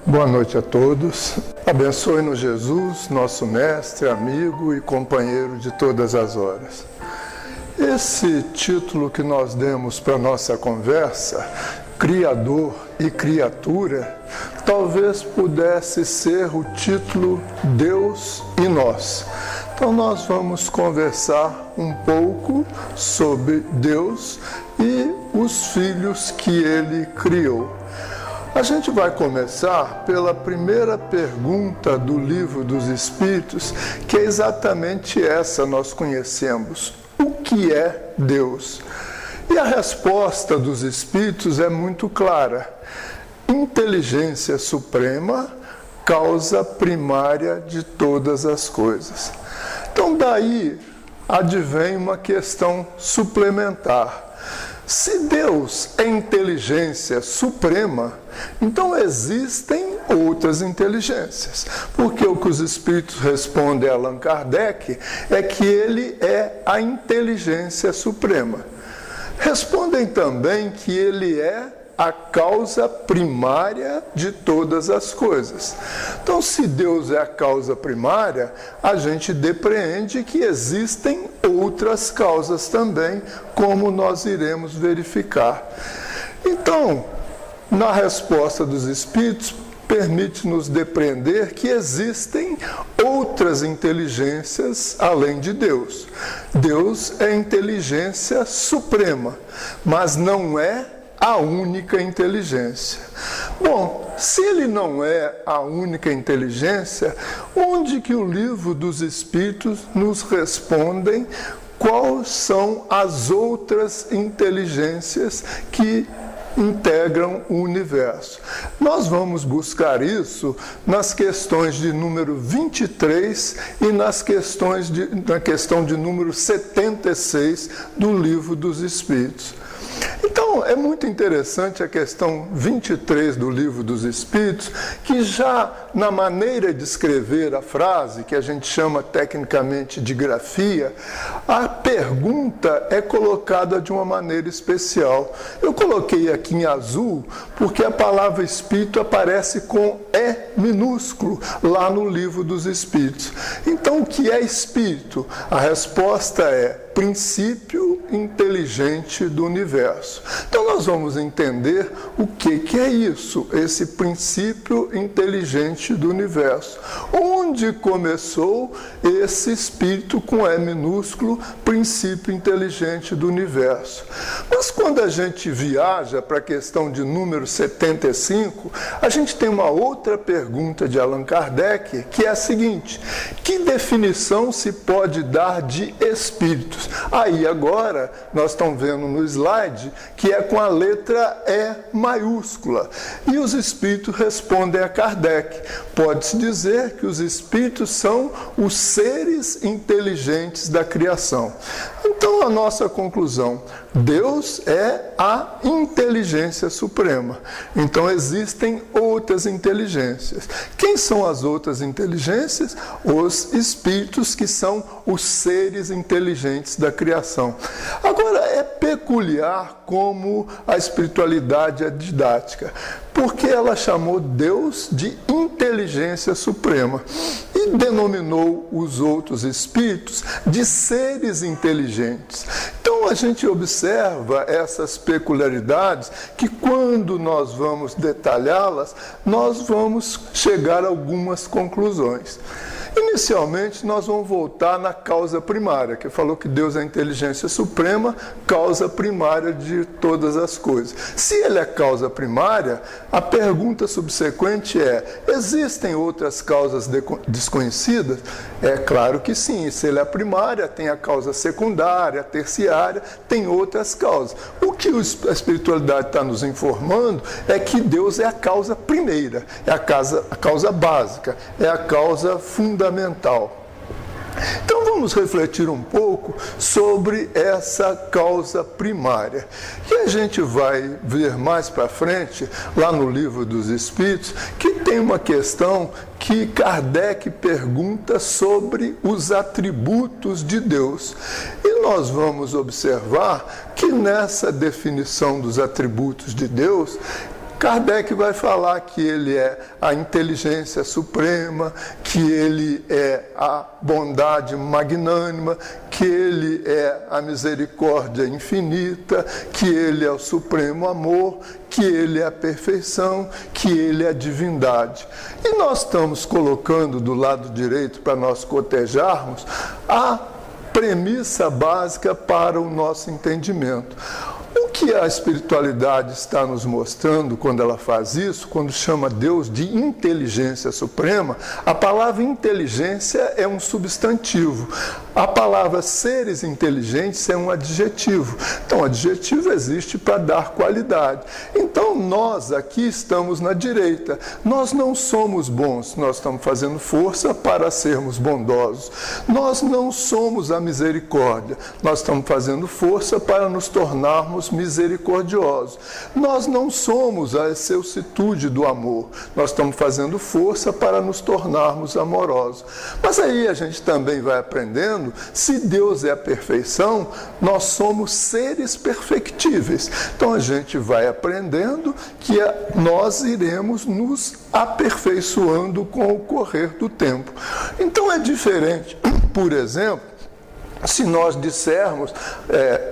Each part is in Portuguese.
Boa noite a todos. Abençoe-nos Jesus, nosso mestre, amigo e companheiro de todas as horas. Esse título que nós demos para a nossa conversa, Criador e Criatura, talvez pudesse ser o título Deus e Nós. Então nós vamos conversar um pouco sobre Deus e os filhos que Ele criou. A gente vai começar pela primeira pergunta do Livro dos Espíritos, que é exatamente essa nós conhecemos. O que é Deus? E a resposta dos Espíritos é muito clara. Inteligência suprema, causa primária de todas as coisas. Então daí advém uma questão suplementar. Se Deus é inteligência suprema, então existem outras inteligências. Porque o que os Espíritos respondem a Allan Kardec é que ele é a inteligência suprema. Respondem também que ele é a causa primária de todas as coisas. Então, se Deus é a causa primária, a gente depreende que existem outras causas também, como nós iremos verificar. Então, na resposta dos Espíritos, permite-nos depreender que existem outras inteligências além de Deus. Deus é inteligência suprema, mas não é a única inteligência. Bom, se ele não é a única inteligência, onde que o Livro dos Espíritos nos respondem quais são as outras inteligências que integram o universo? Nós vamos buscar isso nas questões de número 23 e na questão de número 76 do Livro dos Espíritos. Então, é muito interessante a questão 23 do Livro dos Espíritos, que já na maneira de escrever a frase, que a gente chama tecnicamente de grafia, a pergunta é colocada de uma maneira especial. Eu coloquei aqui em azul porque a palavra espírito aparece com E minúsculo lá no Livro dos Espíritos. Então, o que é espírito? A resposta é princípio inteligente do universo. Então nós vamos entender o que é isso, esse princípio inteligente do universo. Onde começou esse espírito com E minúsculo, princípio inteligente do universo? Mas quando a gente viaja para a questão de número 75, a gente tem uma outra pergunta de Allan Kardec, que é a seguinte: que definição se pode dar de espíritos? Aí agora nós estamos vendo no slide que é com a letra E maiúscula. E os espíritos respondem a Kardec. Pode-se dizer que os espíritos são os seres inteligentes da criação. Então a nossa conclusão: Deus é a inteligência suprema. Então existem outras inteligências. Quem são as outras inteligências? Os espíritos, que são os seres inteligentes da criação. Agora, é peculiar como a espiritualidade é didática, porque ela chamou Deus de inteligência suprema e denominou os outros espíritos de seres inteligentes. Então a gente observa essas peculiaridades que, quando nós vamos detalhá-las, nós vamos chegar a algumas conclusões. Inicialmente, nós vamos voltar na causa primária, que falou que Deus é a inteligência suprema, causa primária de todas as coisas. Se ele é causa primária, a pergunta subsequente é: existem outras causas desconhecidas? É claro que sim. Se ele é primária, tem a causa secundária, a terciária, tem outras causas. O que a espiritualidade está nos informando é que Deus é a causa primeira, é a causa básica, é a causa fundamental. Então vamos refletir um pouco sobre essa causa primária. E a gente vai ver mais para frente, lá no Livro dos Espíritos, que tem uma questão que Kardec pergunta sobre os atributos de Deus. E nós vamos observar que nessa definição dos atributos de Deus, Kardec vai falar que ele é a inteligência suprema, que ele é a bondade magnânima, que ele é a misericórdia infinita, que ele é o supremo amor, que ele é a perfeição, que ele é a divindade. E nós estamos colocando do lado direito, para nós cotejarmos, a premissa básica para o nosso entendimento. O que a espiritualidade está nos mostrando quando ela faz isso, quando chama Deus de inteligência suprema, a palavra inteligência é um substantivo. A palavra seres inteligentes é um adjetivo. Então, adjetivo existe para dar qualidade. Então, nós aqui estamos na direita. Nós não somos bons, nós estamos fazendo força para sermos bondosos. Nós não somos a misericórdia, nós estamos fazendo força para nos tornarmos misericordiosos. Nós não somos a excelsitude do amor, nós estamos fazendo força para nos tornarmos amorosos. Mas aí a gente também vai aprendendo, se Deus é a perfeição, nós somos seres perfectíveis. Então a gente vai aprendendo que nós iremos nos aperfeiçoando com o correr do tempo. Então é diferente, por exemplo, se nós dissermos,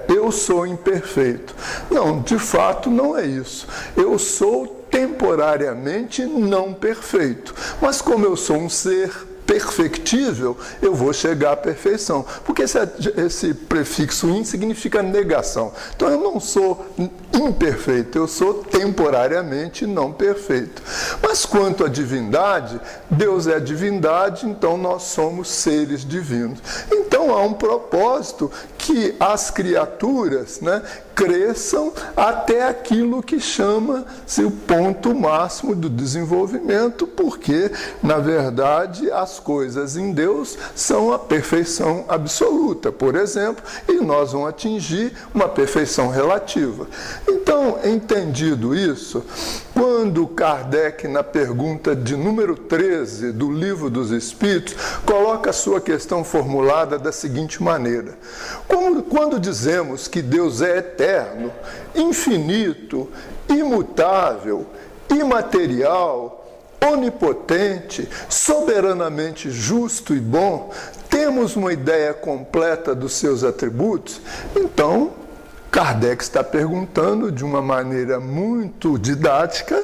eu sou imperfeito. Não, de fato não é isso. Eu sou temporariamente não perfeito. Mas como eu sou um ser perfectível, eu vou chegar à perfeição. Porque esse prefixo in significa negação. Então eu não sou imperfeito, eu sou temporariamente não perfeito. Mas quanto à divindade, Deus é a divindade, então nós somos seres divinos. Então há um propósito que as criaturas, cresçam até aquilo que chama-se o ponto máximo do desenvolvimento, porque, na verdade, as coisas em Deus são a perfeição absoluta, por exemplo, e nós vamos atingir uma perfeição relativa. Então, entendido isso, quando Kardec, na pergunta de número 13 do Livro dos Espíritos, coloca a sua questão formulada da seguinte maneira: quando dizemos que Deus é eterno, infinito, imutável, imaterial, onipotente, soberanamente justo e bom, temos uma ideia completa dos seus atributos? Então, Kardec está perguntando de uma maneira muito didática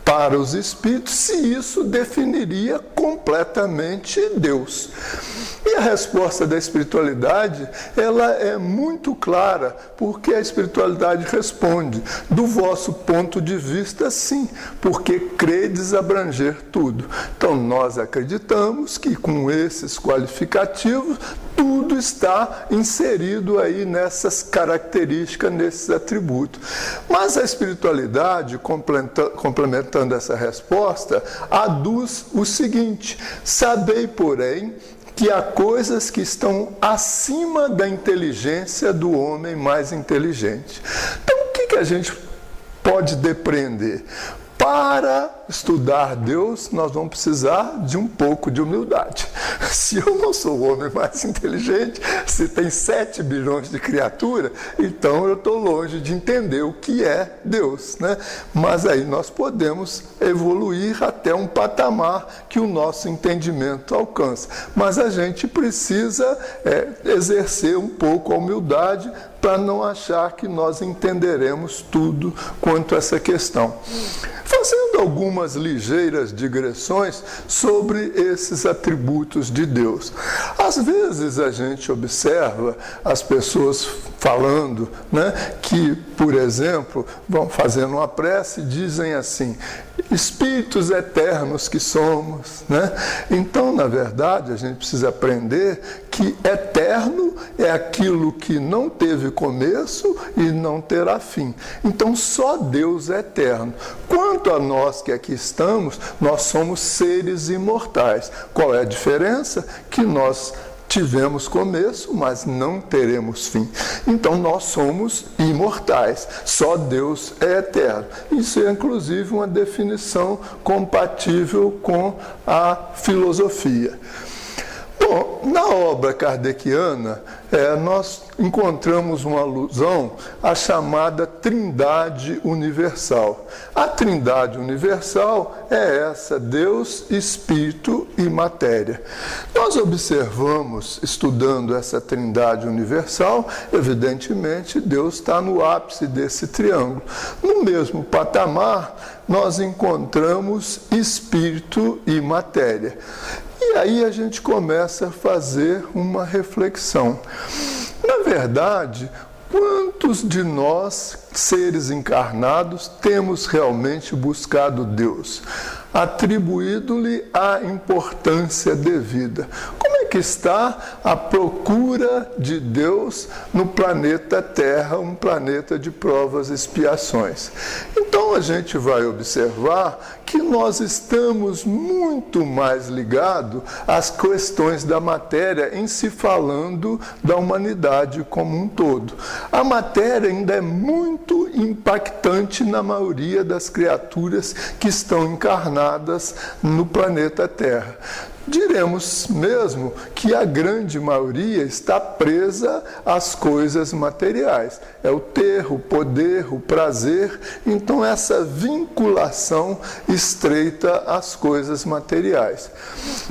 para os espíritos se isso definiria completamente Deus. E a resposta da espiritualidade, ela é muito clara, porque a espiritualidade responde: do vosso ponto de vista, sim, porque credes abranger tudo. Então, nós acreditamos que com esses qualificativos, tudo está inserido aí nessas características, nesses atributos. Mas a espiritualidade, complementando essa resposta, aduz o seguinte: sabei, porém, que há coisas que estão acima da inteligência do homem mais inteligente. Então, o que a gente pode depreender? Para estudar Deus, nós vamos precisar de um pouco de humildade. Se eu não sou o homem mais inteligente, se tem 7 bilhões de criaturas, então eu estou longe de entender o que é Deus, Mas aí nós podemos evoluir até um patamar que o nosso entendimento alcança. Mas a gente precisa exercer um pouco a humildade para não achar que nós entenderemos tudo quanto a essa questão. Fazendo algumas ligeiras digressões sobre esses atributos de Deus. Às vezes a gente observa as pessoas falando, que, por exemplo, vão fazendo uma prece e dizem assim: espíritos eternos que somos, Então, na verdade, a gente precisa aprender que eterno é aquilo que não teve começo e não terá fim. Então, só Deus é eterno. Quanto a nós que aqui estamos, nós somos seres imortais. Qual é a diferença? Que nós tivemos começo, mas não teremos fim. Então, nós somos imortais. Só Deus é eterno. Isso é, inclusive, uma definição compatível com a filosofia. Bom, na obra kardeciana, nós encontramos uma alusão à chamada Trindade Universal. A Trindade Universal é essa: Deus, Espírito e Matéria. Nós observamos, estudando essa Trindade Universal, evidentemente, Deus está no ápice desse triângulo. No mesmo patamar, nós encontramos Espírito e Matéria. E aí a gente começa a fazer uma reflexão. Na verdade, quantos de nós, seres encarnados, temos realmente buscado Deus, atribuído-lhe a importância devida? Como é que está a procura de Deus no planeta Terra, um planeta de provas e expiações? Então a gente vai observar que nós estamos muito mais ligados às questões da matéria, em se falando da humanidade como um todo. A matéria ainda é muito impactante na maioria das criaturas que estão encarnadas no planeta Terra. Diremos mesmo que a grande maioria está presa às coisas materiais. É o ter, o poder, o prazer. Então, essa vinculação estreita às coisas materiais.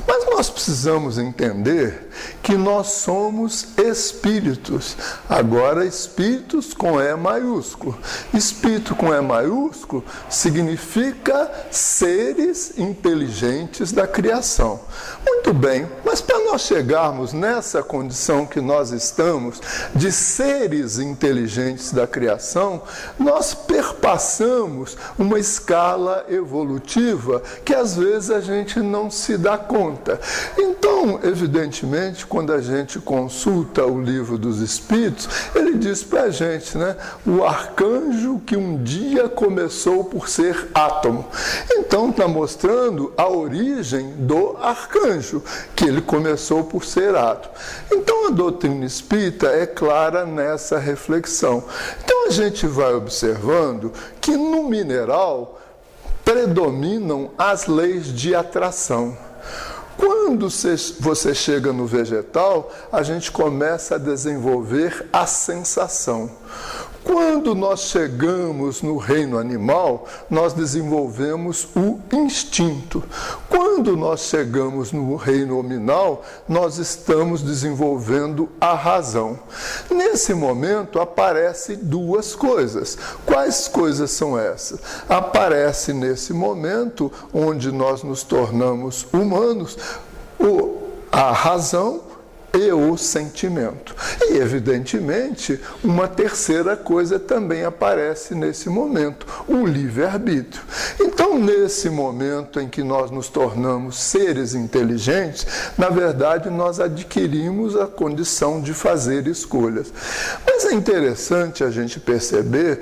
Mas nós precisamos entender que nós somos espíritos. Agora, espíritos com E maiúsculo. Espírito com E maiúsculo significa seres inteligentes da criação. Muito bem, mas para nós chegarmos nessa condição que nós estamos, de seres inteligentes da criação, nós perpassamos uma escala evolutiva que às vezes a gente não se dá conta. Então, evidentemente, quando a gente consulta o Livro dos Espíritos, ele diz para a gente, né, o arcanjo que um dia começou por ser átomo. Então, está mostrando a origem do arcanjo, que ele começou por ser átomo. Então, a doutrina espírita é clara nessa reflexão. Então, a gente vai observando que no mineral predominam as leis de atração. Quando você chega no vegetal, a gente começa a desenvolver a sensação. Quando nós chegamos no reino animal, nós desenvolvemos o instinto. Quando nós chegamos no reino hominal, nós estamos desenvolvendo a razão. Nesse momento, aparecem duas coisas. Quais coisas são essas? Aparece nesse momento, onde nós nos tornamos humanos, a razão e o sentimento. E, evidentemente, uma terceira coisa também aparece nesse momento, o livre-arbítrio. Então, nesse momento em que nós nos tornamos seres inteligentes, na verdade, nós adquirimos a condição de fazer escolhas. Mas é interessante a gente perceber,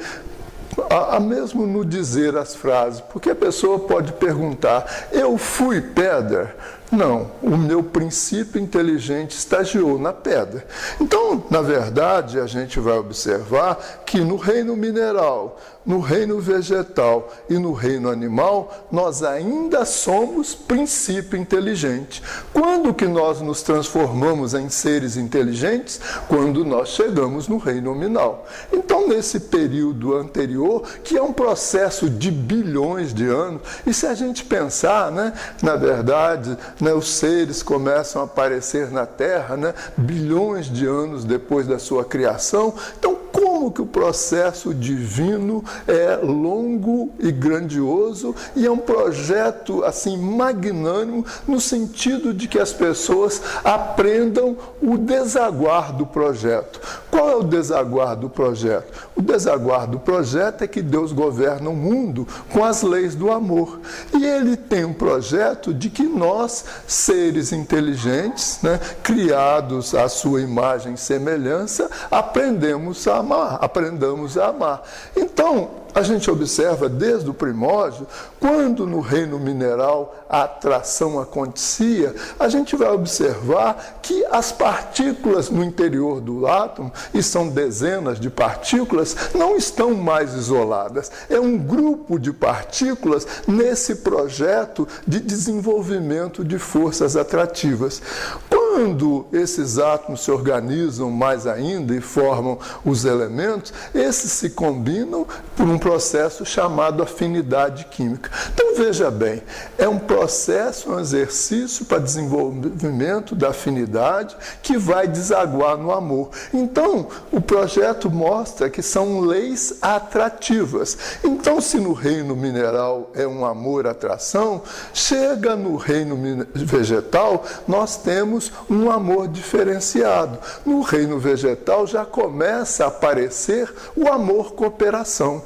mesmo no dizer as frases, porque a pessoa pode perguntar: eu fui pedra? Não, o meu princípio inteligente estagiou na pedra. Então, na verdade, a gente vai observar que no reino mineral, no reino vegetal e no reino animal, nós ainda somos princípio inteligente. Quando que nós nos transformamos em seres inteligentes? Quando nós chegamos no reino nominal. Então, nesse período anterior, que é um processo de bilhões de anos, e se a gente pensar, né, na verdade, né, os seres começam a aparecer na Terra, né, bilhões de anos depois da sua criação. Então, como que o processo divino é longo e grandioso e é um projeto assim magnânimo, no sentido de que as pessoas aprendam o desaguar do projeto. Qual é o desaguar do projeto? O desaguar do projeto é que Deus governa o mundo com as leis do amor. E Ele tem um projeto de que nós, seres inteligentes, né, criados à sua imagem e semelhança, aprendamos a amar. Então, a gente observa desde o primórdio, quando no reino mineral a atração acontecia, a gente vai observar que as partículas no interior do átomo, e são dezenas de partículas, não estão mais isoladas. É um grupo de partículas nesse projeto de desenvolvimento de forças atrativas. Quando quando esses átomos se organizam mais ainda e formam os elementos, esses se combinam por um processo chamado afinidade química. Então, veja bem, é um processo, um exercício para desenvolvimento da afinidade que vai desaguar no amor. Então, o projeto mostra que são leis atrativas. Então, se no reino mineral é um amor-atração, chega no reino vegetal, nós temos um amor diferenciado. No reino vegetal já começa a aparecer o amor-cooperação.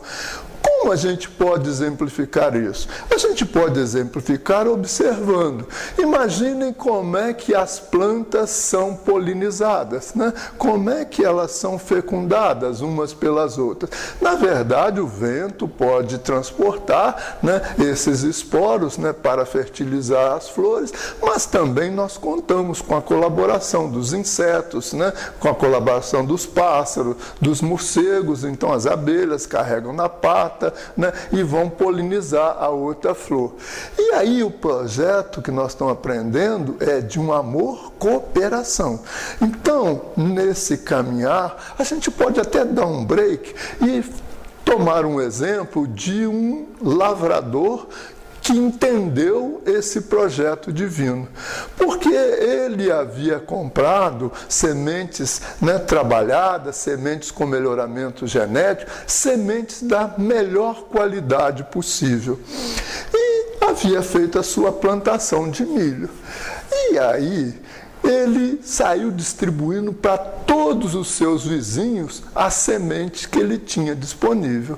Como a gente pode exemplificar isso? A gente pode exemplificar observando. Imaginem como é que as plantas são polinizadas, né? Como é que elas são fecundadas umas pelas outras. Na verdade, o vento pode transportar, né, esses esporos, né, para fertilizar as flores, mas também nós contamos com a colaboração dos insetos, né, com a colaboração dos pássaros, dos morcegos. Então as abelhas carregam na pata, né, e vão polinizar a outra flor. E aí o projeto que nós estamos aprendendo é de um amor-cooperação. Então, nesse caminhar, a gente pode até dar um break e tomar um exemplo de um lavrador que entendeu esse projeto divino, porque ele havia comprado sementes, né, trabalhadas, sementes com melhoramento genético, sementes da melhor qualidade possível, e havia feito a sua plantação de milho. E aí ele saiu distribuindo para todos os seus vizinhos as sementes que ele tinha disponível.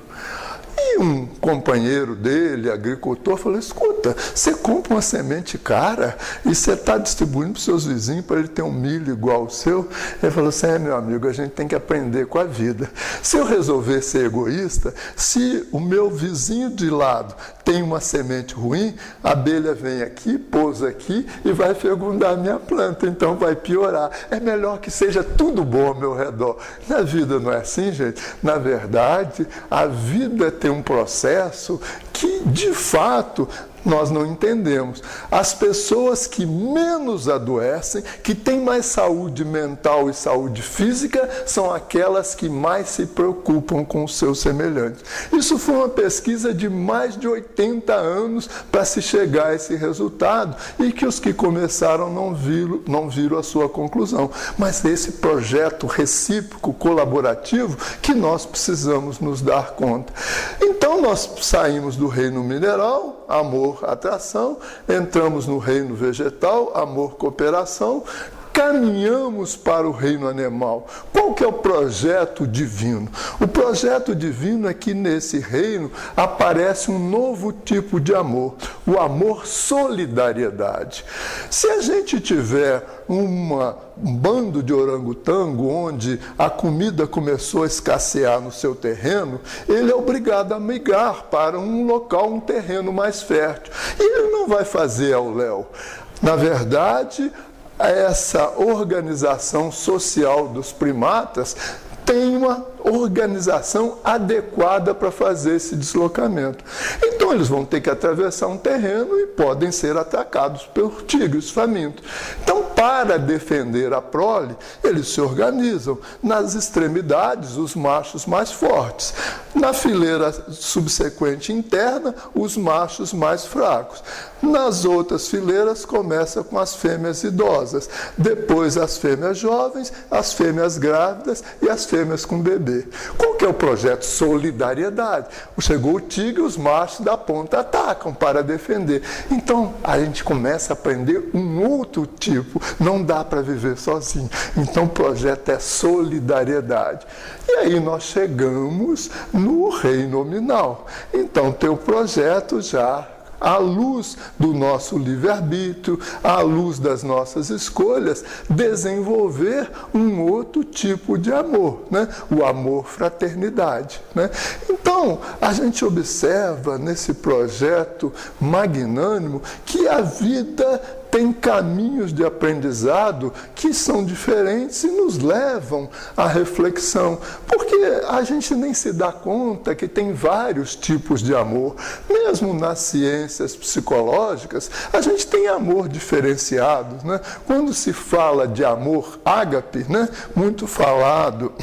E um companheiro dele, agricultor, falou: escuta, você compra uma semente cara e você está distribuindo para os seus vizinhos para ele ter um milho igual ao seu? Ele falou assim: meu amigo, a gente tem que aprender com a vida. Se eu resolver ser egoísta, se o meu vizinho de lado tem uma semente ruim, a abelha vem aqui, pousa aqui e vai fecundar a minha planta, então vai piorar. É melhor que seja tudo bom ao meu redor. Na vida não é assim, gente. Na verdade, a vida tem um processo que, de fato, nós não entendemos. As pessoas que menos adoecem, que têm mais saúde mental e saúde física, são aquelas que mais se preocupam com os seus semelhantes. Isso foi uma pesquisa de mais de 80 anos para se chegar a esse resultado, e que os que começaram não viram a sua conclusão. Mas esse projeto recíproco, colaborativo, que nós precisamos nos dar conta. Então nós saímos do reino mineral, amor, atração, entramos no reino vegetal, amor, cooperação, caminhamos para o reino animal. Qual que é o projeto divino? O projeto divino é que nesse reino aparece um novo tipo de amor, o amor solidariedade. Se a gente tiver um bando de orangotango onde a comida começou a escassear no seu terreno, ele é obrigado a migrar para um local, um terreno mais fértil. E ele não vai fazer ao léu. Na verdade, essa organização social dos primatas tem uma organização adequada para fazer esse deslocamento. Então eles vão ter que atravessar um terreno e podem ser atacados por tigres famintos. Então, para defender a prole, eles se organizam. Nas extremidades, os machos mais fortes. Na fileira subsequente interna, os machos mais fracos. Nas outras fileiras, começa com as fêmeas idosas. Depois, as fêmeas jovens, as fêmeas grávidas e as fêmeas com bebê. Qual que é o projeto? Solidariedade. Chegou o tigre, os machos da ponta atacam para defender. Então, a gente começa a aprender um outro tipo. Não dá para viver sozinho. Então, o projeto é solidariedade. E aí nós chegamos no reino nominal. Então, teu projeto já, à luz do nosso livre-arbítrio, à luz das nossas escolhas, desenvolver um outro tipo de amor, né? O amor-fraternidade, né? Então, a gente observa nesse projeto magnânimo que a vida tem caminhos de aprendizado que são diferentes e nos levam à reflexão, porque a gente nem se dá conta que tem vários tipos de amor. Mesmo nas ciências psicológicas, a gente tem amor diferenciados, né? Quando se fala de amor ágape, né, muito falado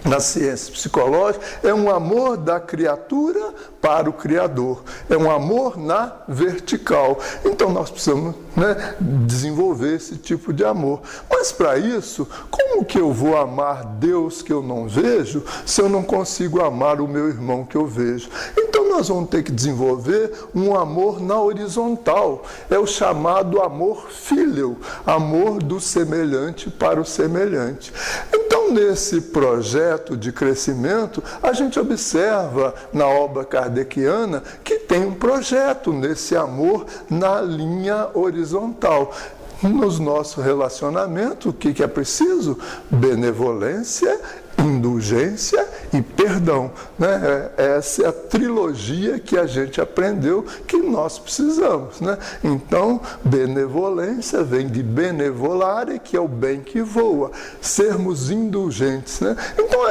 na ciência psicológica, é um amor da criatura para o Criador. É um amor na vertical. Então nós precisamos, né, desenvolver esse tipo de amor. Mas para isso, como que eu vou amar Deus que eu não vejo se eu não consigo amar o meu irmão que eu vejo? Então nós vamos ter que desenvolver um amor na horizontal. É o chamado amor filial, amor do semelhante para o semelhante. Então, nesse projeto de crescimento, a gente observa na obra kardeciana que tem um projeto nesse amor na linha horizontal. Nos nossos relacionamentos, o que é preciso? Benevolência, indulgência e perdão, né? Essa é a trilogia que a gente aprendeu que nós precisamos, né? Então, benevolência vem de benevolare, que é o bem que voa, sermos indulgentes, né? Então,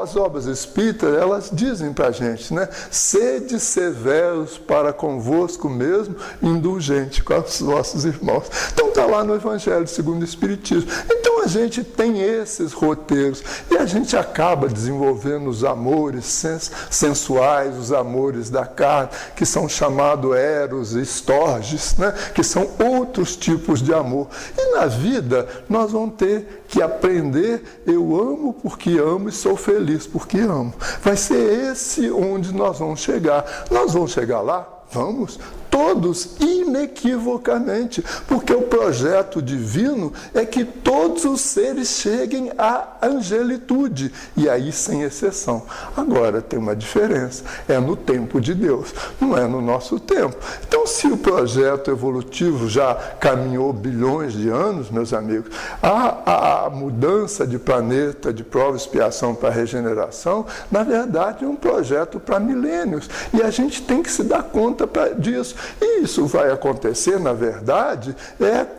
as obras espíritas, elas dizem para a gente, né? Sede severos para convosco mesmo, indulgente com os vossos irmãos. Então, está lá no Evangelho segundo o Espiritismo. Então, a gente tem esses roteiros e a gente acaba desenvolvendo os amores sensuais, os amores da carne, que são chamados eros e estorges, né? Que são outros tipos de amor. E na vida nós vamos ter que aprender, eu amo porque amo e sou feliz porque amo. Vai ser esse onde nós vamos chegar. Nós vamos chegar lá? Vamos, todos, inequivocamente, porque o projeto divino é que todos os seres cheguem à angelitude, e aí sem exceção. Agora, tem uma diferença, é no tempo de Deus, não é no nosso tempo. Então, se o projeto evolutivo já caminhou bilhões de anos, meus amigos, a mudança de planeta, de prova e expiação para regeneração, na verdade é um projeto para milênios, e a gente tem que se dar conta disso. E isso vai acontecer, na verdade,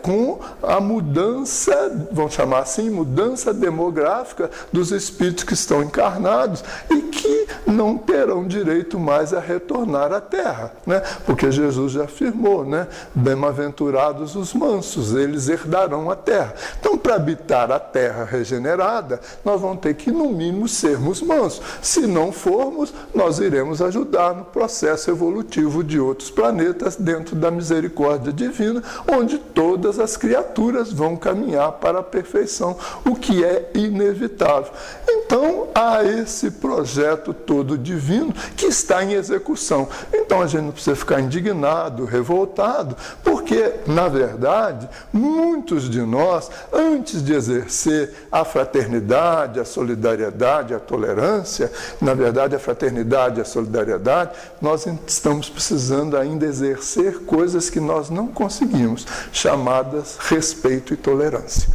com a mudança, vamos chamar assim, mudança demográfica dos espíritos que estão encarnados e que não terão direito mais a retornar à Terra, né? Porque Jesus já afirmou, né? Bem-aventurados os mansos, eles herdarão a Terra. Então, para habitar a Terra regenerada, nós vamos ter que, no mínimo, sermos mansos. Se não formos, nós iremos ajudar no processo evolutivo de outros planetas dentro da misericórdia divina, onde todas as criaturas vão caminhar para a perfeição, o que é inevitável. Então, há esse projeto todo divino que está em execução. Então, a gente não precisa ficar indignado, revoltado, porque, na verdade, muitos de nós, antes de exercer a fraternidade, a solidariedade, a tolerância, na verdade, a fraternidade e a solidariedade, nós estamos precisando ainda exercer coisas que nós não conseguimos, chamadas respeito e tolerância.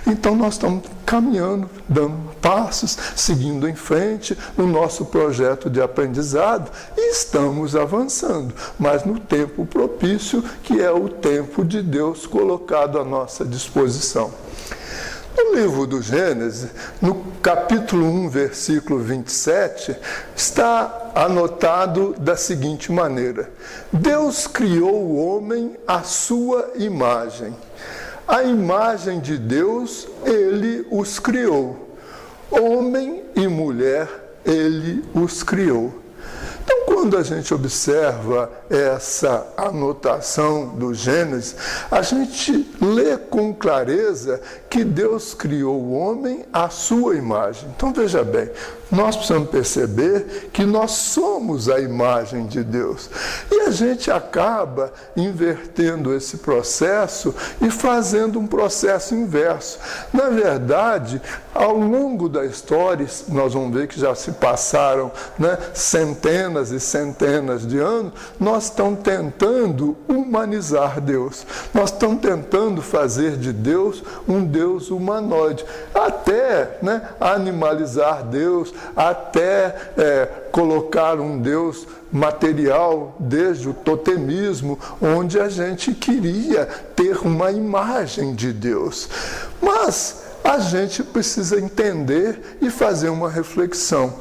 Então, nós estamos caminhando, dando passos, seguindo em frente no nosso projeto de aprendizado e estamos avançando, mas no tempo propício, que é o tempo de Deus colocado à nossa disposição. No livro do Gênesis, no capítulo 1, versículo 27, está anotado da seguinte maneira: Deus criou o homem à sua imagem. A imagem de Deus, Ele os criou. Homem e mulher, Ele os criou. Então, quando a gente observa essa anotação do Gênesis, a gente lê com clareza que Deus criou o homem à sua imagem. Então, veja bem, nós precisamos perceber que nós somos a imagem de Deus. E a gente acaba invertendo esse processo e fazendo um processo inverso. Na verdade, ao longo da história, nós vamos ver que já se passaram, né, centenas e centenas de anos, nós estamos tentando humanizar Deus. Nós estamos tentando fazer de Deus um Deus humanoide. Até, né, animalizar Deus, até colocar um Deus material desde o totemismo, onde a gente queria ter uma imagem de Deus. Mas a gente precisa entender e fazer uma reflexão.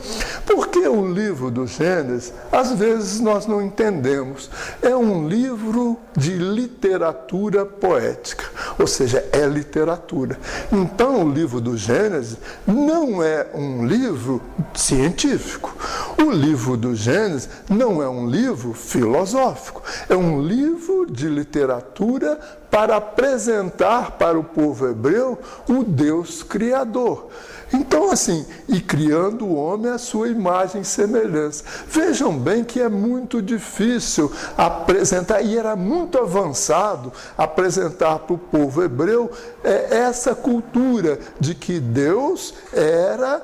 Porque o livro do Gênesis, às vezes nós não entendemos. É um livro de literatura poética, ou seja, é literatura. Então, o livro do Gênesis não é um livro científico. O livro do Gênesis não é um livro filosófico. É um livro de literatura para apresentar para o povo hebreu o Deus Criador. Então, assim, e criando o homem à sua imagem e semelhança. Vejam bem que é muito difícil apresentar, e era muito avançado apresentar para o povo hebreu essa cultura de que Deus era,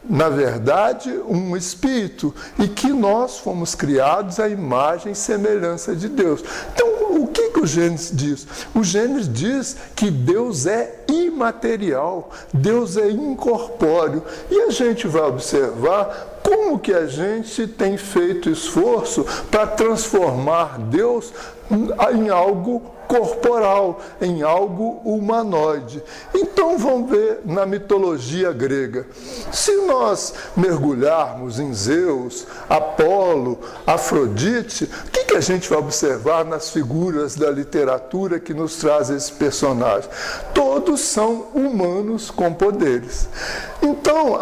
na verdade, um espírito, e que nós fomos criados à imagem e semelhança de Deus. Então, o que o Gênesis diz? O Gênesis diz que Deus é imaterial, Deus é incorpóreo, e a gente vai observar como que a gente tem feito esforço para transformar Deus em algo corporal, em algo humanoide. Então vamos ver na mitologia grega. Se nós mergulharmos em Zeus, Apolo, Afrodite, o que a gente vai observar nas figuras da literatura que nos traz esses personagens? Todos são humanos com poderes. Então,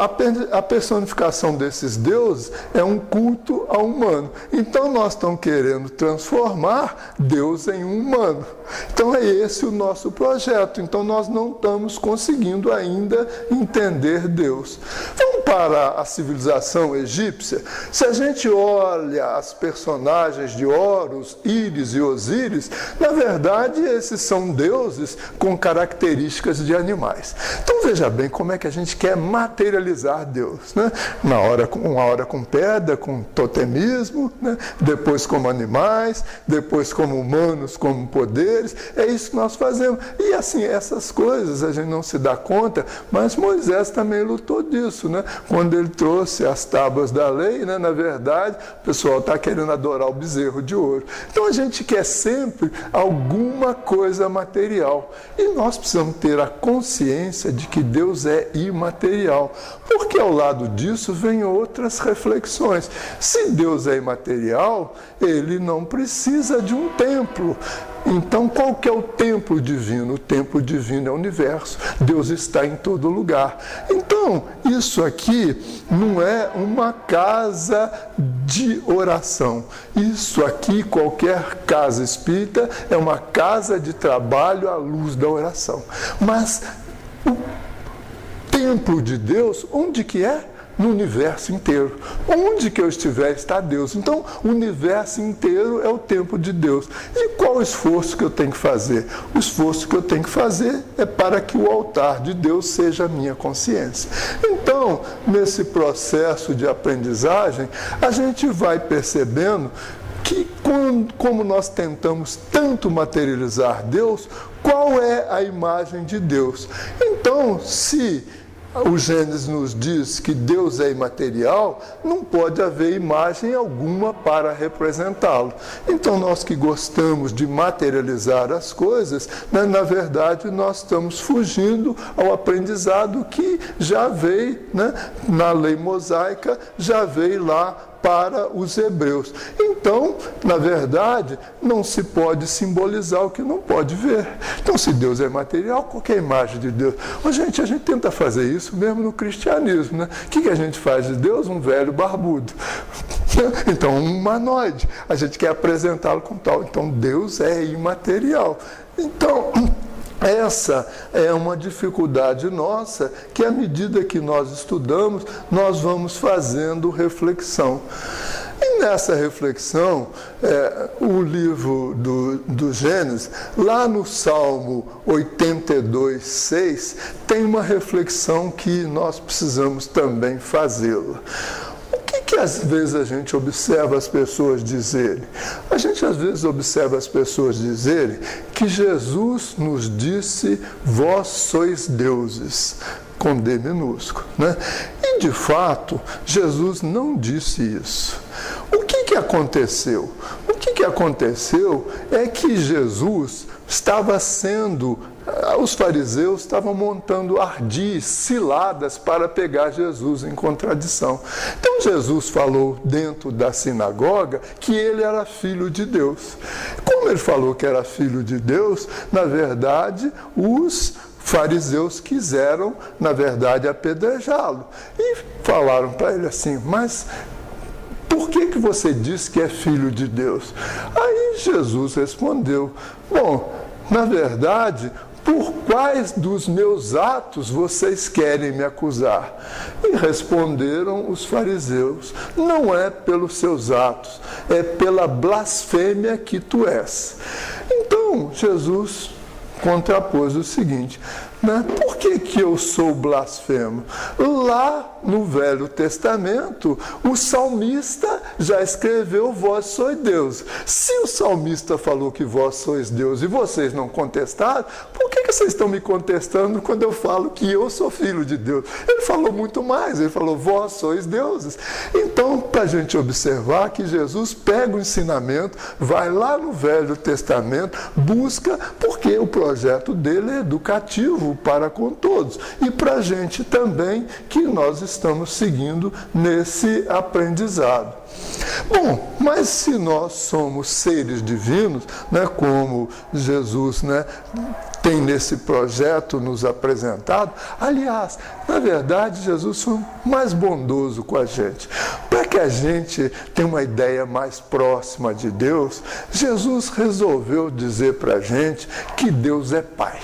a personificação desses deuses é um culto ao humano. Então, nós estamos querendo transformar Deus em um humano. Então, é esse o nosso projeto. Então, nós não estamos conseguindo ainda entender Deus. Vamos para a civilização egípcia. Se a gente olha as personagens de Horus, Íris e Osíris, na verdade, esses são deuses com características de animais. Então, veja bem como é que a gente quer materializar Deus, né? Uma hora com pedra, com totemismo, né? Depois como animais, depois como humanos, como poderes. É isso que nós fazemos. E assim, essas coisas a gente não se dá conta, mas Moisés também lutou disso, né? Quando ele trouxe as tábuas da lei, né? Na verdade, o pessoal está querendo adorar o bezerro de ouro. Então a gente quer sempre alguma coisa material. E nós precisamos ter a consciência de que Deus é imaterial. Porque ao lado disso vem outras reflexões. Se Deus é imaterial, ele não precisa de um templo. Então, qual que é o templo divino? O templo divino é o universo. Deus está em todo lugar. Então, isso aqui não é uma casa de oração. Isso aqui, qualquer casa espírita, é uma casa de trabalho à luz da oração. Mas o templo de Deus, onde que é? No universo inteiro. Onde que eu estiver está Deus. Então, o universo inteiro é o templo de Deus. E qual o esforço que eu tenho que fazer? O esforço que eu tenho que fazer é para que o altar de Deus seja a minha consciência. Então, nesse processo de aprendizagem, a gente vai percebendo que, como nós tentamos tanto materializar Deus, qual é a imagem de Deus? Então, se o Gênesis nos diz que Deus é imaterial, não pode haver imagem alguma para representá-lo. Então, nós que gostamos de materializar as coisas, né, na verdade, nós estamos fugindo ao aprendizado que já veio, né, na lei mosaica, já veio lá para os hebreus. Então, na verdade, não se pode simbolizar o que não pode ver. Então, se Deus é material, qual que é a imagem de Deus? Mas, a gente tenta fazer isso mesmo no cristianismo, né? O que a gente faz de Deus? Um velho barbudo. Então, um humanoide. A gente quer apresentá-lo como tal. Então, Deus é imaterial. Então, essa é uma dificuldade nossa que, à medida que nós estudamos, nós vamos fazendo reflexão. E nessa reflexão, o livro do Gênesis, lá no Salmo 82:6, tem uma reflexão que nós precisamos também fazê-la. Que às vezes a gente observa as pessoas dizerem? A gente às vezes observa as pessoas dizerem que Jesus nos disse, vós sois deuses. com D minúsculo, né? E, de fato, Jesus não disse isso. O que aconteceu? O que aconteceu é que Jesus estava sendo... Os fariseus estavam montando ardis, ciladas para pegar Jesus em contradição. Então Jesus falou dentro da sinagoga que ele era filho de Deus. Como ele falou que era filho de Deus, na verdade, os fariseus quiseram, na verdade, apedrejá-lo. E falaram para ele assim, mas... por que você diz que é filho de Deus? Aí Jesus respondeu, bom, na verdade, por quais dos meus atos vocês querem me acusar? E responderam os fariseus, não é pelos seus atos, é pela blasfêmia que tu és. Então, Jesus contrapôs o seguinte, né? Por que eu sou blasfemo? Lá no Velho Testamento, o salmista já escreveu, vós sois Deus. Se o salmista falou que vós sois Deus e vocês não contestaram, por que vocês estão me contestando quando eu falo que eu sou filho de Deus? Ele falou muito mais, ele falou, vós sois deuses. Então, para a gente observar que Jesus pega o ensinamento, vai lá no Velho Testamento, busca, porque o projeto dele é educativo para com todos. E para a gente também, que nós estamos seguindo nesse aprendizado. Bom, mas se nós somos seres divinos, né, como Jesus, né, tem nesse projeto nos apresentado, aliás, na verdade, Jesus foi mais bondoso com a gente. Para que a gente tenha uma ideia mais próxima de Deus, Jesus resolveu dizer para a gente que Deus é Pai.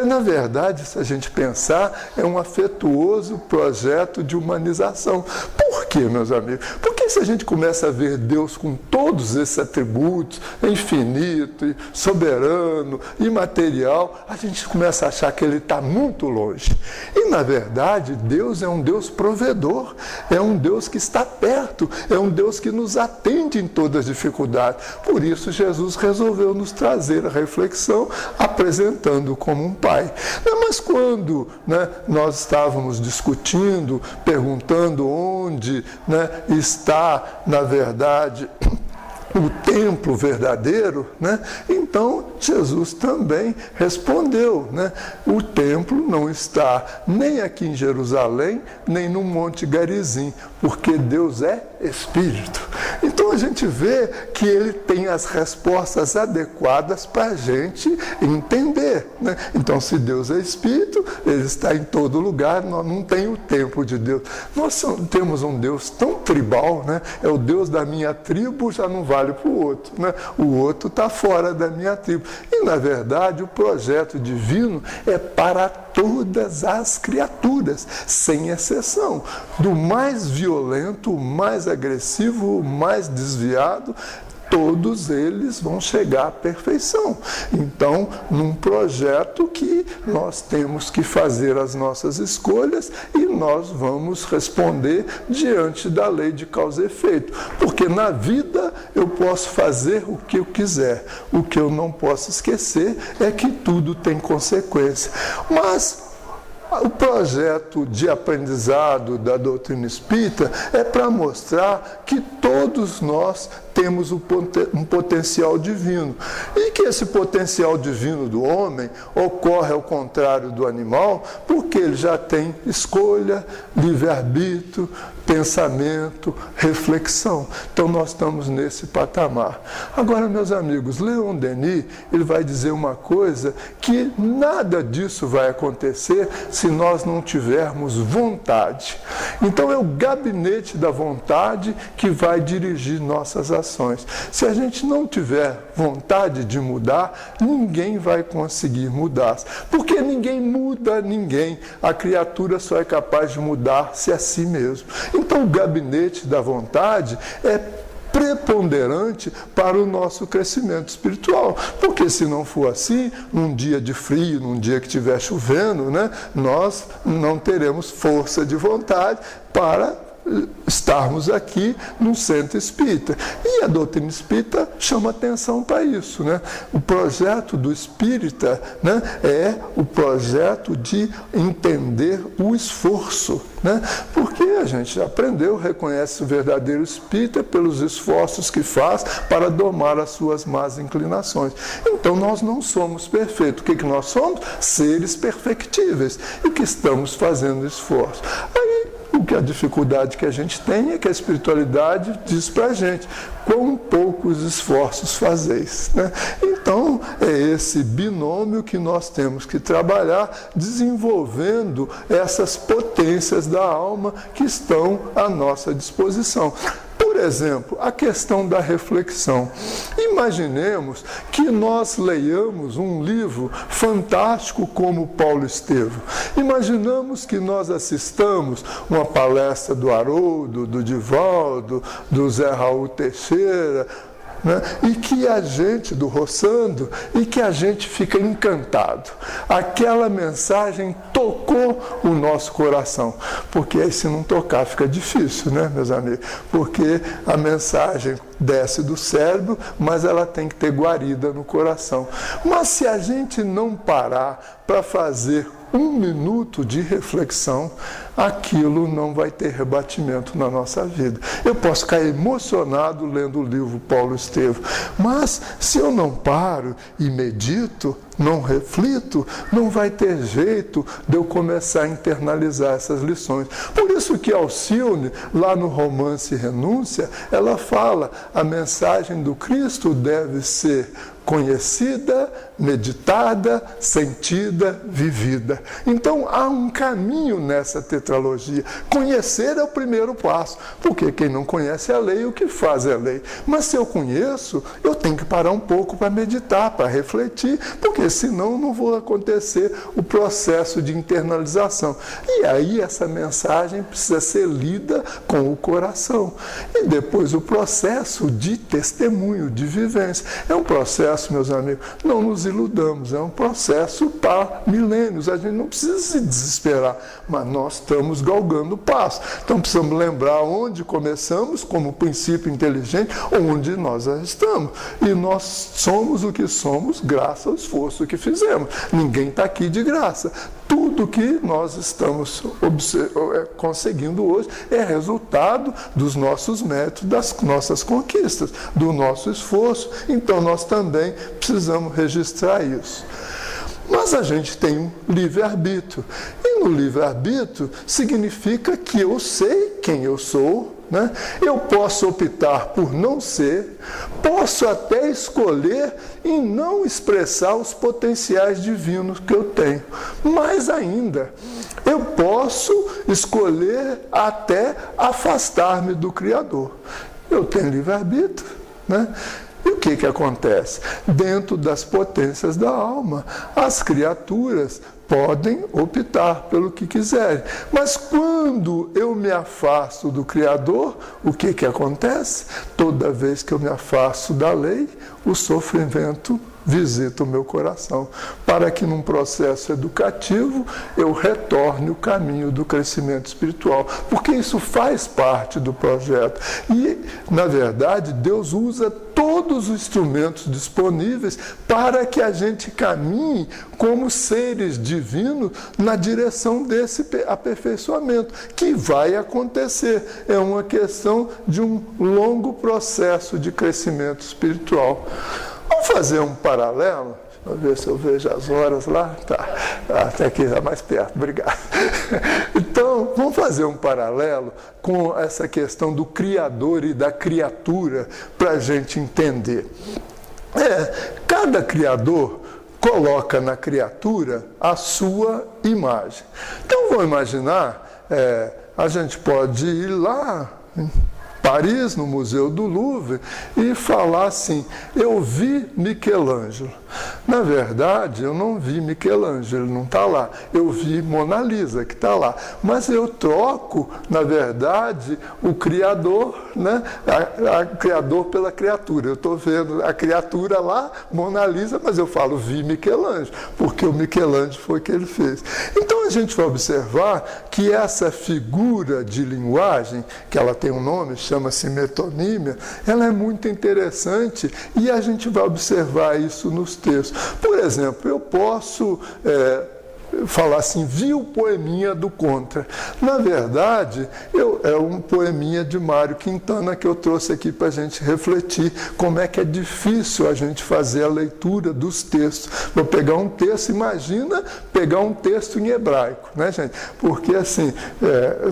Na verdade, se a gente pensar, é um afetuoso projeto de humanização. Por quê, meus amigos? Porque se a gente começa a ver Deus com todos esses atributos, infinito, soberano, imaterial, a gente começa a achar que ele está muito longe. E, na verdade, Deus é um Deus provedor, é um Deus que está perto, é um Deus que nos atende em todas as dificuldades. Por isso, Jesus resolveu nos trazer a reflexão, apresentando como um pai. Mas quando, né, nós estávamos discutindo, perguntando onde, né, está, na verdade, o templo verdadeiro, né? Então Jesus também respondeu, né? O templo não está nem aqui em Jerusalém, nem no Monte Garizim, porque Deus é Espírito. Então a gente vê que ele tem as respostas adequadas para a gente entender, né? Então, se Deus é Espírito, ele está em todo lugar, nós não tem o templo de Deus. Nós temos um Deus tão tribal, né? É o Deus da minha tribo, já não vale para o outro, né? O outro está fora da minha tribo. E, na verdade, o projeto divino é para todas as criaturas, sem exceção. Do mais violento, o mais agressivo, o mais desviado, todos eles vão chegar à perfeição. Então, num projeto que nós temos que fazer as nossas escolhas e nós vamos responder diante da lei de causa e efeito. Porque na vida eu posso fazer o que eu quiser. O que eu não posso esquecer é que tudo tem consequência. Mas o projeto de aprendizado da doutrina espírita é para mostrar que todos nós temos um potencial divino. E que esse potencial divino do homem ocorre ao contrário do animal, porque ele já tem escolha, livre-arbítrio, pensamento, reflexão. Então nós estamos nesse patamar. Agora, meus amigos, Leon Denis, ele vai dizer uma coisa, que nada disso vai acontecer se nós não tivermos vontade. Então é o gabinete da vontade que vai dirigir nossas ações. Se a gente não tiver vontade de mudar, ninguém vai conseguir mudar. Porque ninguém muda ninguém. A criatura só é capaz de mudar-se a si mesmo. Então o gabinete da vontade é preponderante para o nosso crescimento espiritual. Porque se não for assim, num dia de frio, num dia que estiver chovendo, né, nós não teremos força de vontade para estarmos aqui num centro espírita. E a doutrina espírita chama atenção para isso, né? O projeto do espírita, né, é o projeto de entender o esforço, né? Porque a gente aprendeu, reconhece o verdadeiro espírita pelos esforços que faz para domar as suas más inclinações. Então nós não somos perfeitos. O que nós somos? Seres perfectíveis e que estamos fazendo esforço. Aí, a dificuldade que a gente tem é que a espiritualidade diz para a gente: quão poucos esforços fazeis, né? Então, é esse binômio que nós temos que trabalhar, desenvolvendo essas potências da alma que estão à nossa disposição. Por exemplo, a questão da reflexão. Imaginemos que nós leiamos um livro fantástico como Paulo Estevam. Imaginamos que nós assistamos uma palestra do Haroldo, do Divaldo, do Zé Raul Teixeira, né? E que a gente, do Rossando, e que a gente fica encantado. Aquela mensagem tocou o nosso coração. Porque aí, se não tocar, fica difícil, né, meus amigos? Porque a mensagem desce do cérebro, mas ela tem que ter guarida no coração. Mas se a gente não parar para fazer 1 minuto de reflexão, aquilo não vai ter rebatimento na nossa vida. Eu posso ficar emocionado lendo o livro Paulo Estevam, mas se eu não paro e medito, não reflito, não vai ter jeito de eu começar a internalizar essas lições. Por isso que Alcione, lá no romance Renúncia, ela fala: a mensagem do Cristo deve ser conhecida, meditada, sentida, vivida. Então, há um caminho nessa tetralogia. Conhecer é o primeiro passo, porque quem não conhece a lei, o que faz é a lei. Mas se eu conheço, eu tenho que parar um pouco para meditar, para refletir, porque senão não vai acontecer o processo de internalização. E aí essa mensagem precisa ser lida com o coração. E depois o processo de testemunho, de vivência. É um processo, meus amigos, não nos iludamos, é um processo para milênios, a gente não precisa se desesperar, mas nós estamos galgando o passo. Então precisamos lembrar onde começamos, como princípio inteligente, onde nós já estamos. E nós somos o que somos graças ao esforço que fizemos. Ninguém está aqui de graça. Tudo que nós estamos conseguindo hoje é resultado dos nossos méritos, das nossas conquistas, do nosso esforço. Então nós também precisamos registrar isso. Mas a gente tem um livre-arbítrio. E no livre-arbítrio significa que eu sei quem eu sou, né? Eu posso optar por não ser, posso até escolher em não expressar os potenciais divinos que eu tenho. Mais ainda, eu posso escolher até afastar-me do Criador. Eu tenho livre-arbítrio, né? E o que acontece? Dentro das potências da alma, as criaturas podem optar pelo que quiserem. Mas quando eu me afasto do Criador, o que acontece? Toda vez que eu me afasto da lei, o sofrimento visita o meu coração, para que num processo educativo eu retorne o caminho do crescimento espiritual, porque isso faz parte do projeto. E, na verdade, Deus usa todos os instrumentos disponíveis para que a gente caminhe como seres divinos na direção desse aperfeiçoamento, que vai acontecer. É uma questão de um longo processo de crescimento espiritual. Vamos fazer um paralelo? Deixa eu ver se eu vejo as horas lá. Tá, até aqui já mais perto, obrigado. Então, vamos fazer um paralelo com essa questão do Criador e da criatura para a gente entender. Cada criador coloca na criatura a sua imagem. Então, vamos imaginar, a gente pode ir lá em Paris, no Museu do Louvre, e falar assim: eu vi Michelangelo. Na verdade, eu não vi Michelangelo, ele não está lá. Eu vi Mona Lisa, que está lá. Mas eu troco, na verdade, o Criador, né? O Criador pela criatura. Eu estou vendo a criatura lá, Mona Lisa, mas eu falo, vi Michelangelo, porque o Michelangelo foi o que ele fez. Então a gente vai observar que essa figura de linguagem, que ela tem um nome, chama-se metonímia, ela é muito interessante e a gente vai observar isso nos textos. Por exemplo, eu posso falar assim, vi o poeminha do Contra. Na verdade, é um poeminha de Mário Quintana que eu trouxe aqui para a gente refletir como é que é difícil a gente fazer a leitura dos textos. Vou pegar um texto, imagina pegar um texto em hebraico, né, gente? Porque assim,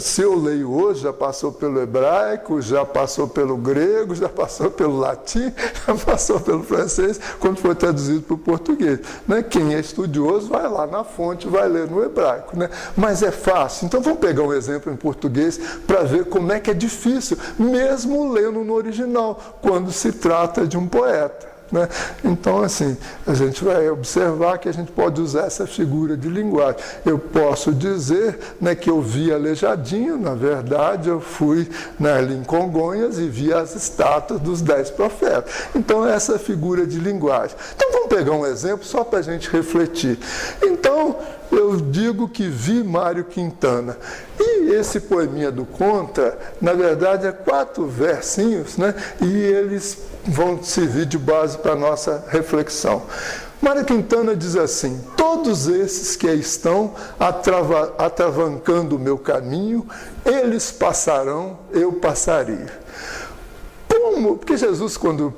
se eu leio hoje, já passou pelo hebraico, já passou pelo grego, já passou pelo latim, já passou pelo francês, quando foi traduzido para o português. Né? Quem é estudioso vai lá na fonte, vai ler no hebraico, né? Mas é fácil. Então vamos pegar um exemplo em português para ver como é que é difícil, mesmo lendo no original, quando se trata de um poeta. Né? Então, assim, a gente vai observar que a gente pode usar essa figura de linguagem. Eu posso dizer, né, que eu vi Aleijadinho, na verdade, eu fui ali em Congonhas e vi as estátuas dos 10 profetas. Então, essa figura de linguagem. Então, vamos pegar um exemplo só para a gente refletir. Então, eu digo que vi Mário Quintana. E esse poeminha do Contra, na verdade, é 4 versinhos, né? E eles vão servir de base para a nossa reflexão. Mário Quintana diz assim: todos esses que estão atravancando o meu caminho, eles passarão, eu passaria. Como? Porque Jesus, quando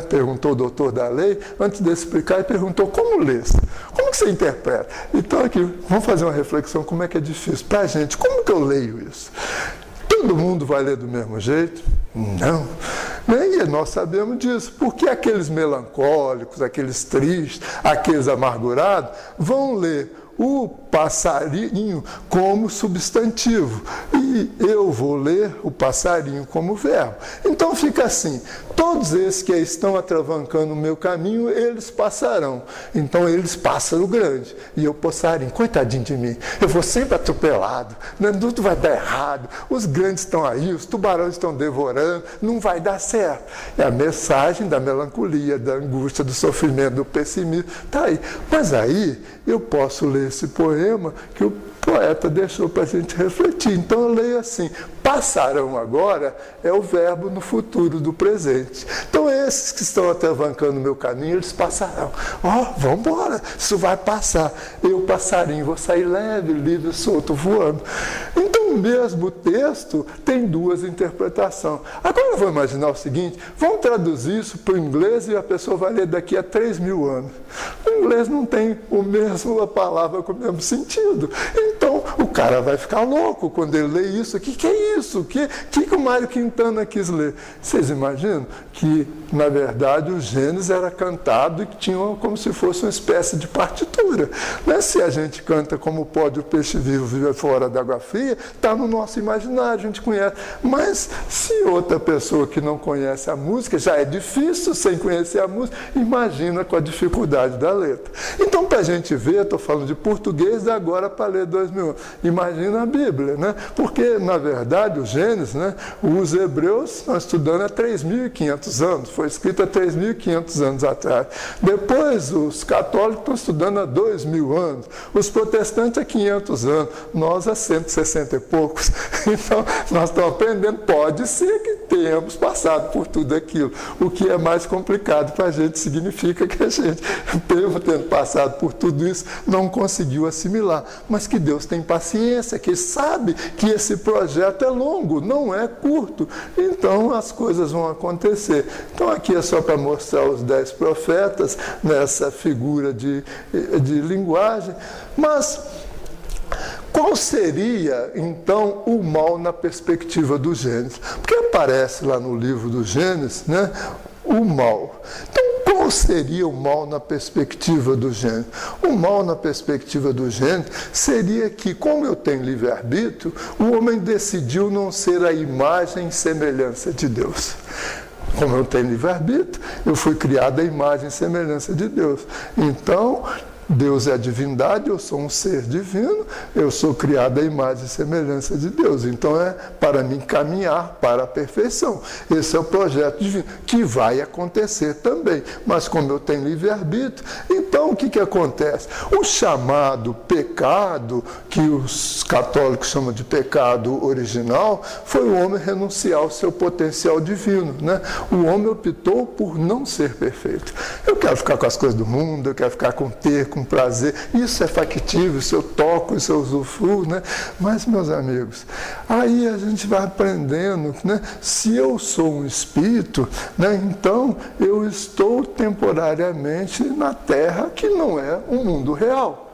perguntou ao doutor da lei, antes de explicar, ele perguntou: como lês? Como que você interpreta? Então aqui, vamos fazer uma reflexão, como é que é difícil para a gente. Como que eu leio isso? Todo mundo vai ler do mesmo jeito? Não. E nós sabemos disso, porque aqueles melancólicos, aqueles tristes, aqueles amargurados, vão ler o passarinho como substantivo e eu vou ler o passarinho como verbo. Então fica assim: todos esses que estão atravancando o meu caminho, eles passarão. Então eles, pássaro grande, e eu passarinho. Coitadinho de mim, eu vou sempre atropelado, tudo vai dar errado, os grandes estão aí, os tubarões estão devorando, não vai dar certo. É a mensagem da melancolia, da angústia, do sofrimento, do pessimismo, está aí. Mas aí eu posso ler esse poema que o poeta deixou para a gente refletir. Então eu leio assim: passarão agora é o verbo no futuro do presente. Então esses que estão atravancando o meu caminho, eles passarão. Vamos embora, isso vai passar. Eu, passarinho, vou sair leve, livre, solto, voando. Então o mesmo texto tem 2 interpretações. Agora eu vou imaginar o seguinte: vamos traduzir isso para o inglês e a pessoa vai ler daqui a 3.000 anos. O inglês não tem a palavra com o mesmo sentido. Então o cara vai ficar louco quando ele lê isso. O que é isso? O que o Mário Quintana quis ler? Vocês imaginam que, na verdade, o Gênesis era cantado e que tinha como se fosse uma espécie de partitura. Se a gente canta como pode o peixe vivo viver fora da água fria, está no nosso imaginário, a gente conhece. Mas se outra pessoa que não conhece a música, já é difícil sem conhecer a música, imagina com a dificuldade da letra. Então, para a gente ver, estou falando de português agora para ler 2000 anos. Imagina a Bíblia, Porque, na verdade, o Gênesis, os hebreus estão estudando há 3.500 anos, foi escrito há 3.500 anos atrás. Depois, os católicos estão estudando há 2.000 anos, os protestantes há 500 anos, nós há 160 e poucos. Então, nós estamos aprendendo, pode ser que tenhamos passado por tudo aquilo. O que é mais complicado para a gente significa que a gente, tendo passado por tudo isso, não conseguiu assimilar. Mas que Deus tem paciência, que sabe que esse projeto é longo, não é curto. Então as coisas vão acontecer. Então aqui é só para mostrar os 10 profetas nessa figura de linguagem. Mas qual seria, então, o mal na perspectiva do Gênesis? Porque aparece lá no livro do Gênesis, o mal. Então, qual seria o mal na perspectiva do Gênesis? O mal na perspectiva do Gênesis seria que, como eu tenho livre-arbítrio, o homem decidiu não ser a imagem e semelhança de Deus. Como eu tenho livre-arbítrio, eu fui criado à imagem e semelhança de Deus. Então, Deus é a divindade, eu sou um ser divino, eu sou criado à imagem e semelhança de Deus. Então é para mim caminhar para a perfeição. Esse é o projeto divino, que vai acontecer também. Mas como eu tenho livre-arbítrio, então o que acontece? O chamado pecado, que os católicos chamam de pecado original, foi o homem renunciar ao seu potencial divino, né? O homem optou por não ser perfeito. Eu quero ficar com as coisas do mundo, eu quero ficar com com prazer, isso é factível, isso eu toco, isso eu usufruo, né? Mas, meus amigos, aí a gente vai aprendendo, né? Se eu sou um espírito, né? Então eu estou temporariamente na Terra, que não é um mundo real.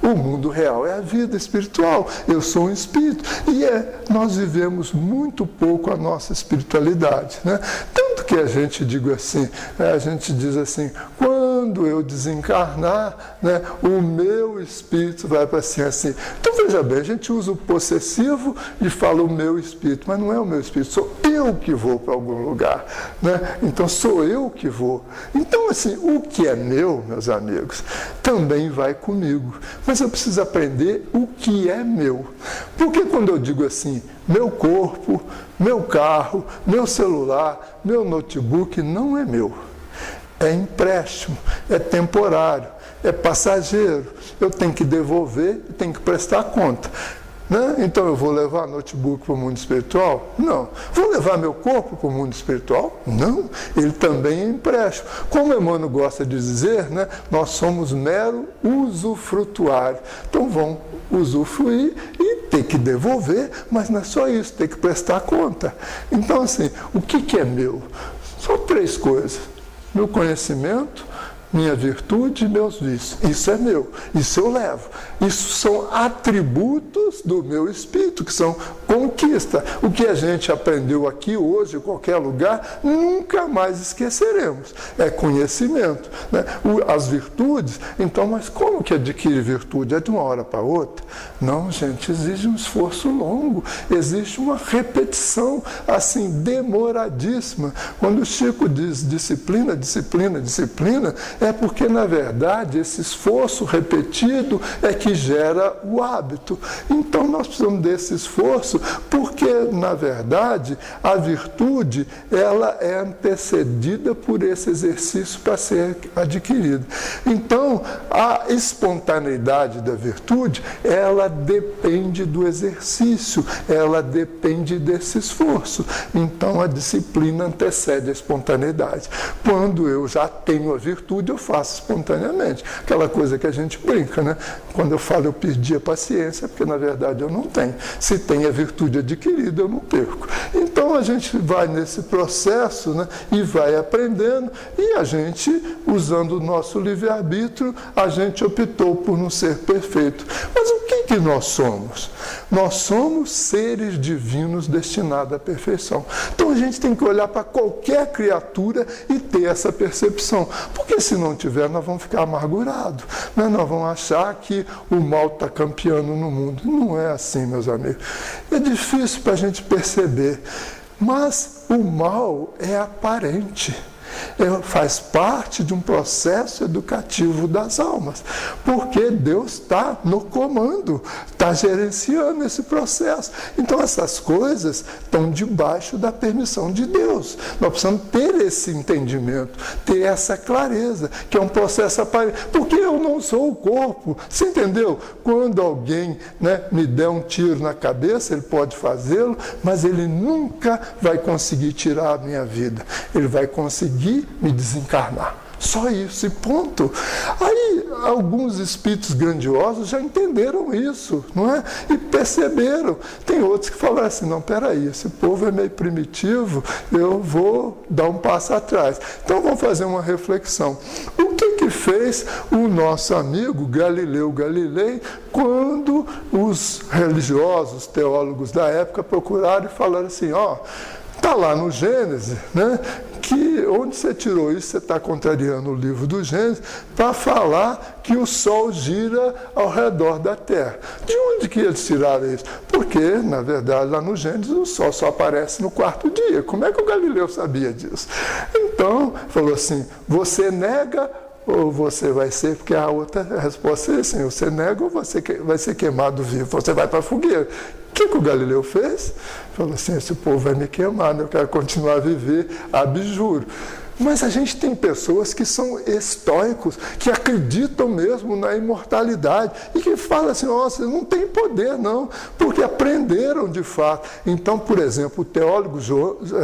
O mundo real é a vida espiritual. Eu sou um espírito. E nós vivemos muito pouco a nossa espiritualidade, né? Tanto que a gente diz assim, quando eu desencarnar, né, o meu espírito vai para assim. Então veja bem, a gente usa o possessivo e fala o meu espírito, mas não é o meu espírito, sou eu que vou para algum lugar, né? Então sou eu que vou. Então assim, o que é meu, meus amigos, também vai comigo. Mas eu preciso aprender o que é meu. Porque quando eu digo assim, meu corpo, meu carro, meu celular, meu notebook, não é meu. É empréstimo, é temporário, é passageiro. Eu tenho que devolver e tenho que prestar conta. Né? Então eu vou levar notebook para o mundo espiritual? Não. Vou levar meu corpo para o mundo espiritual? Não. Ele também é empréstimo. Como Emmanuel gosta de dizer, né? Nós somos mero usufrutuário. Então vão usufruir e ter que devolver, mas não é só isso, tem que prestar conta. Então assim, o que é meu? São 3 coisas. Meu conhecimento, minha virtude e meus vícios. Isso é meu, isso eu levo. Isso são atributos do meu espírito, que são conquista. O que a gente aprendeu aqui hoje, em qualquer lugar, nunca mais esqueceremos. É conhecimento, né? As virtudes, então, mas como que adquire virtude? É de uma hora para outra? Não, gente, exige um esforço longo, existe uma repetição, assim, demoradíssima. Quando o Chico diz disciplina, disciplina, disciplina, é porque, na verdade, esse esforço repetido é que gera o hábito. Então, nós precisamos desse esforço, porque, na verdade, a virtude, ela é antecedida por esse exercício para ser adquirido. Então, a espontaneidade da virtude, ela depende do exercício, ela depende desse esforço. Então, a disciplina antecede a espontaneidade. Quando eu já tenho a virtude, eu faço espontaneamente. Aquela coisa que a gente brinca, né? Quando eu falo eu perdi a paciência, porque na verdade eu não tenho. Se tem a virtude adquirida, eu não perco. Então a gente vai nesse processo, né? E vai aprendendo, e a gente, usando o nosso livre-arbítrio, a gente optou por não ser perfeito. Mas o que nós somos? Nós somos seres divinos destinados à perfeição. Então a gente tem que olhar para qualquer criatura e ter essa percepção. Porque se não tiver, nós vamos ficar amargurados, né? Nós vamos achar que o mal está campeando no mundo. Não é assim, meus amigos. É difícil para a gente perceber, mas o mal é aparente. Faz parte de um processo educativo das almas, porque Deus está no comando, está gerenciando esse processo. Então essas coisas estão debaixo da permissão de Deus. Nós precisamos ter esse entendimento, ter essa clareza, que é um processo aparente, porque eu não sou o corpo, você entendeu? Quando alguém, né, me der um tiro na cabeça, ele pode fazê-lo, mas ele nunca vai conseguir tirar a minha vida, ele vai conseguir me desencarnar. Só isso, e ponto. Aí, alguns espíritos grandiosos já entenderam isso, não é? E perceberam. Tem outros que falaram assim, não, peraí, esse povo é meio primitivo, eu vou dar um passo atrás. Então, vamos fazer uma reflexão. O que fez o nosso amigo Galileu Galilei quando os religiosos, teólogos da época procuraram e falaram assim, ó, está lá no Gênesis, né, que onde você tirou isso? Você está contrariando o livro do Gênesis para falar que o Sol gira ao redor da Terra. De onde que eles tiraram isso? Porque, na verdade, lá no Gênesis, o Sol só aparece no quarto dia. Como é que o Galileu sabia disso? Então, falou assim, você nega ou você vai ser, porque a outra resposta é assim, você nega ou você vai ser queimado vivo, você vai para a fogueira. O que o Galileu fez? Falou assim, esse povo vai me queimar, eu quero continuar a viver, abjuro. Mas a gente tem pessoas que são estoicos, que acreditam mesmo na imortalidade e que falam assim, nossa, não tem poder não, porque aprenderam de fato. Então, por exemplo, o teólogo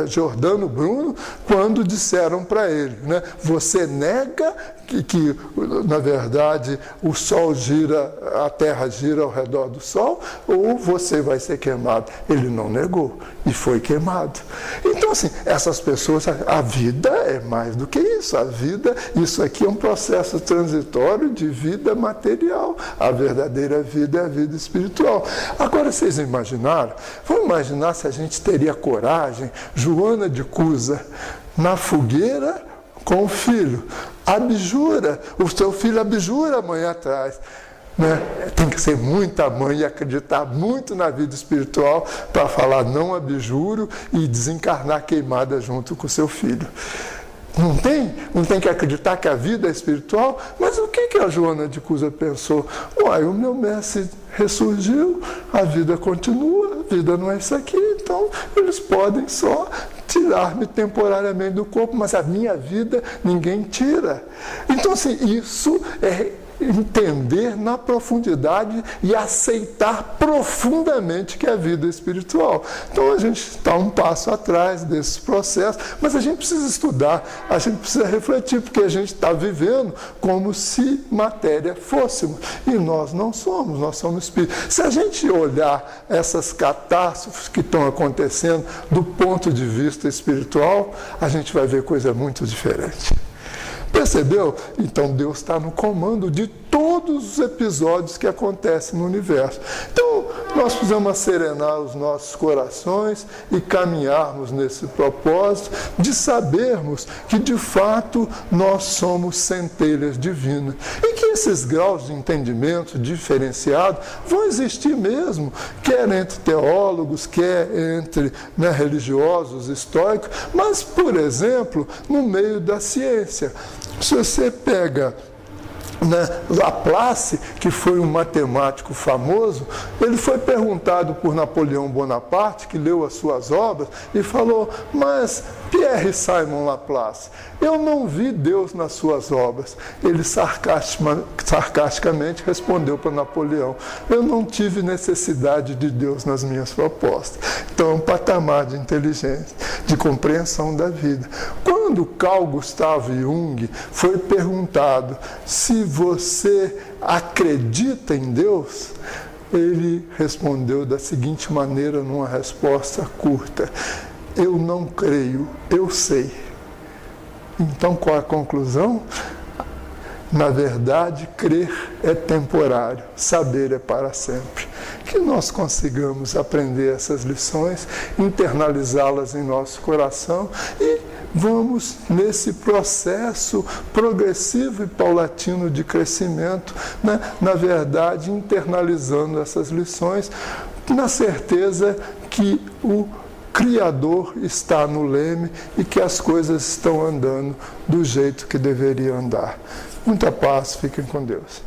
Giordano Bruno, quando disseram para ele, né, você nega que, na verdade, o Sol gira, a Terra gira ao redor do Sol, ou você vai ser queimado? Ele não negou e foi queimado. Então, assim, essas pessoas, a vida é mais do que isso. A vida, isso aqui é um processo transitório de vida material. A verdadeira vida é a vida espiritual. Agora, vocês imaginaram? Vamos imaginar se a gente teria coragem, Joana de Cusa, na fogueira com o filho. Abjura, o seu filho abjura amanhã atrás. Né? Tem que ser muita mãe e acreditar muito na vida espiritual para falar não abjuro e desencarnar queimada junto com o seu filho. Não tem que acreditar que a vida é espiritual, mas o que a Joana de Cusa pensou? Uai, o meu mestre ressurgiu, a vida continua, a vida não é isso aqui, então eles podem só tirar-me temporariamente do corpo, mas a minha vida ninguém tira. Então, assim, isso é entender na profundidade e aceitar profundamente que é a vida espiritual. Então a gente está um passo atrás desses processos, mas a gente precisa estudar, a gente precisa refletir, porque a gente está vivendo como se matéria fôssemos, e nós não somos, nós somos espírito. Se a gente olhar essas catástrofes que estão acontecendo do ponto de vista espiritual, a gente vai ver coisa muito diferente. Percebeu? Então Deus está no comando de todos os episódios que acontecem no universo. Então nós precisamos acerenar os nossos corações e caminharmos nesse propósito de sabermos que de fato nós somos centelhas divinas e que esses graus de entendimento diferenciado vão existir mesmo, quer entre teólogos, quer entre religiosos, estoicos, mas, por exemplo, no meio da ciência. Se você pega Laplace, que foi um matemático famoso, ele foi perguntado por Napoleão Bonaparte, que leu as suas obras, e falou, mas Pierre Simon Laplace, eu não vi Deus nas suas obras. Ele sarcasticamente respondeu para Napoleão, eu não tive necessidade de Deus nas minhas propostas. Então é um patamar de inteligência, de compreensão da vida. Quando Carl Gustav Jung foi perguntado se você acredita em Deus, ele respondeu da seguinte maneira, numa resposta curta, eu não creio, eu sei. Então qual a conclusão? Na verdade, crer é temporário, saber é para sempre. Que nós consigamos aprender essas lições, internalizá-las em nosso coração e vamos nesse processo progressivo e paulatino de crescimento, na verdade, internalizando essas lições, na certeza que o Criador está no leme e que as coisas estão andando do jeito que deveriam andar. Muita paz, fiquem com Deus.